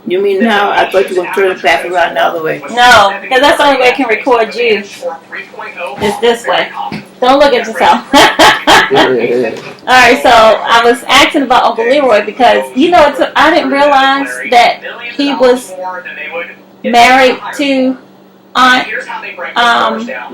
You mean now? I thought you were going to turn it back around the other way. No, because that's the only way I can record you. Is this way. Don't look at yourself. Alright, so I was asking about Uncle Leroy because, you know, I didn't realize that he was married to Aunt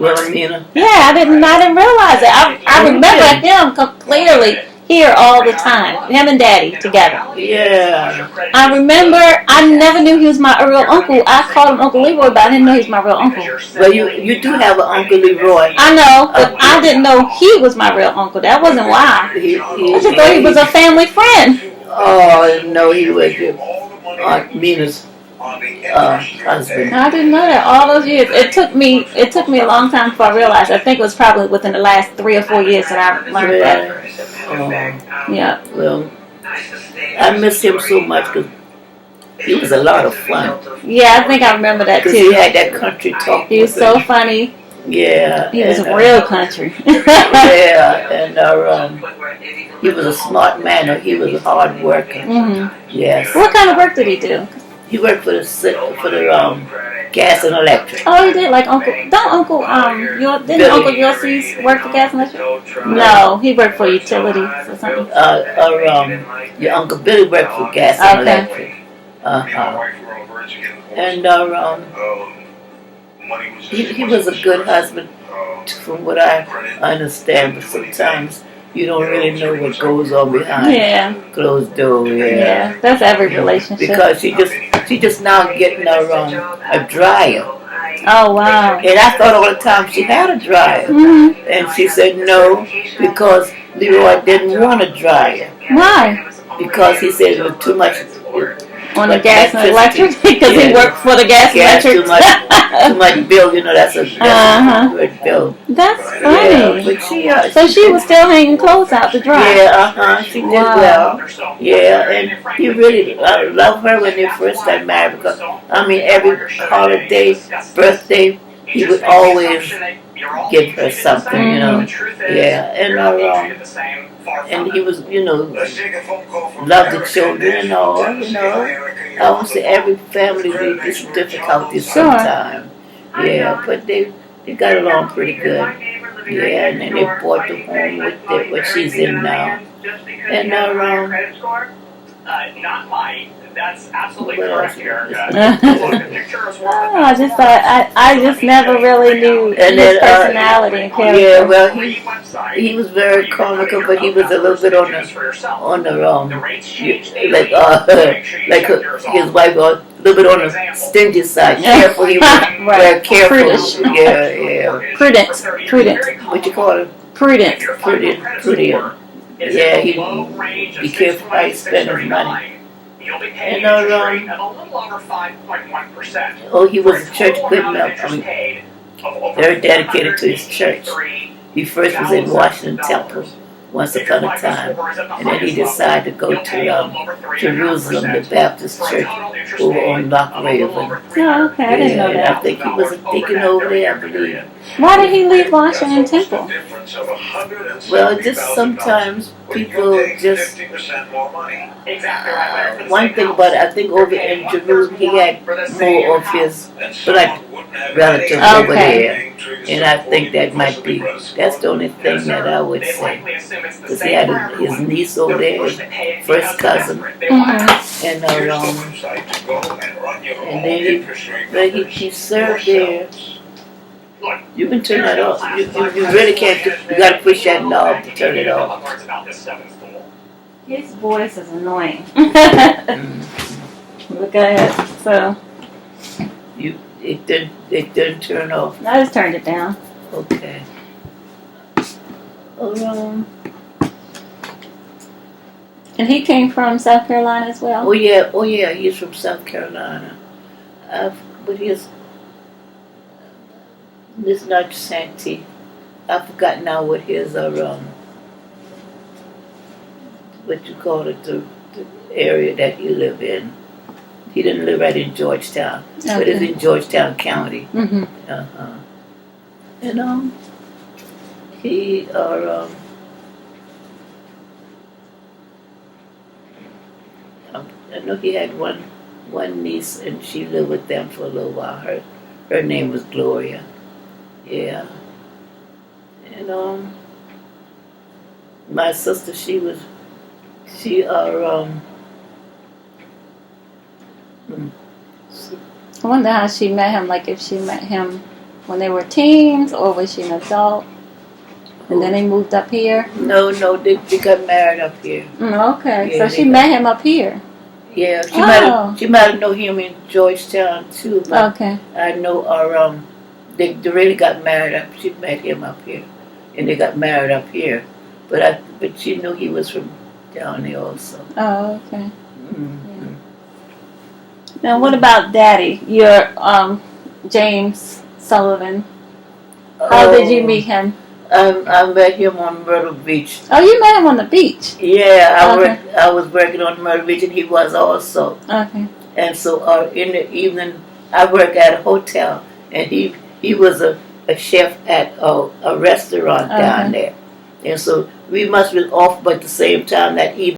Wilhelmina. Yeah, I didn't realize it. I remember him clearly here all the time. Him and Daddy together. Yeah. I remember. I never knew he was my real uncle. I called him Uncle Leroy, but I didn't know he was my real uncle. Well, you do have an Uncle Leroy. I know, but I didn't know he was my real uncle. That wasn't why. I just thought he was a family friend. Oh no, he was your Aunt Mina's husband. I didn't know that all those years. It took me a long time before I realized. I think it was probably within the last 3 or 4 years that I learned that. Yeah. Well, I miss him so much because he was a lot of fun. Yeah, I think I remember that too. Because he had that country talk. He was so funny. Yeah. He was real country. Yeah, and he was a smart man. He was a hard worker. Mm-hmm. Yes. What kind of work did he do? He worked for the gas and electric. Oh, he did. Like Uncle didn't Uncle Yossi's work for gas and electric? No, he worked for utilities or something. Your Uncle Billy worked for gas and electric. And he was a good husband, from what I understand. But sometimes you don't really know what goes on behind closed doors. Yeah, that's every relationship. Because she just now getting a dryer. Oh wow! And I thought all the time she had a dryer, and she said no, because Leroy didn't want a dryer. Why? Because he said it was too much. On the gas and electric? Because he worked for the gas and electric? Too much bill, that's a good bill. That's funny. Yeah, but so she was still hanging clothes out to dry? Yeah, she did well. Yeah, and he really loved her when they first got married because, every holiday, birthday, he would always give her something, Yeah, and he was, loved the children and all, I would say every family needs some difficulties sometimes. Yeah, but they got along pretty good. Yeah, and then they bought the home with what she's in now. And not mine. That's absolutely correct, Erica. I just thought I just never really knew his personality and character. Yeah, well, he was very comical, but he was a little bit on the like his wife was a little bit on the stingy side. Careful, he was very careful. Prudish. Prudent. What you call it? Prudent. Yeah, he be careful how he spend his money. You'll be paying interest rate of a little over 5.1%. Oh, he was a church good enough. Very dedicated to his church. He first was in Washington Temple once upon a time, and then he decided to go to Jerusalem, the Baptist church over on Loch Raven. Oh, okay, I didn't know that. I think he was a deacon over there, I believe. Why did he leave Washington Temple? Well, just sometimes people just... one thing about it, I think over in Jerusalem he had more of his black relatives over there. And I think that might be, that's the only thing that I would say. Because he had his niece over there, his first cousin. And then he served there. You can turn that off. You really can't. You got to push that knob to turn it off. His voice is annoying. Look at it. So. It didn't turn off. I just turned it down. Okay. And he came from South Carolina as well? Oh yeah, he's from South Carolina. But he's not Santee. I forgot now what his what you call it, the area that he lived in. He didn't live right in Georgetown, but it's in Georgetown County. And he I know he had one one niece, and she lived with them for a little while. Her name was Gloria. Yeah. And my sister, I wonder how she met him. Like if she met him when they were teens, or was she an adult? And then they moved up here. No, they got married up here. Okay, Yeah, so she met him up here. Yeah, she Oh. might have known him in Georgetown too, but Okay. I know they really got married up. She met him up here, and they got married up here. But she knew he was from down there also. Oh, okay. Mm-hmm. Now, what about Daddy? Your James Sullivan. How did you meet him? I met him on Myrtle Beach. Oh, you met him on the beach. Yeah, Okay. I was working on Myrtle Beach, and he was also. Okay. And so in the evening, I work at a hotel, and he was a chef at a restaurant down there. And so we must be off, but at the same time that evening.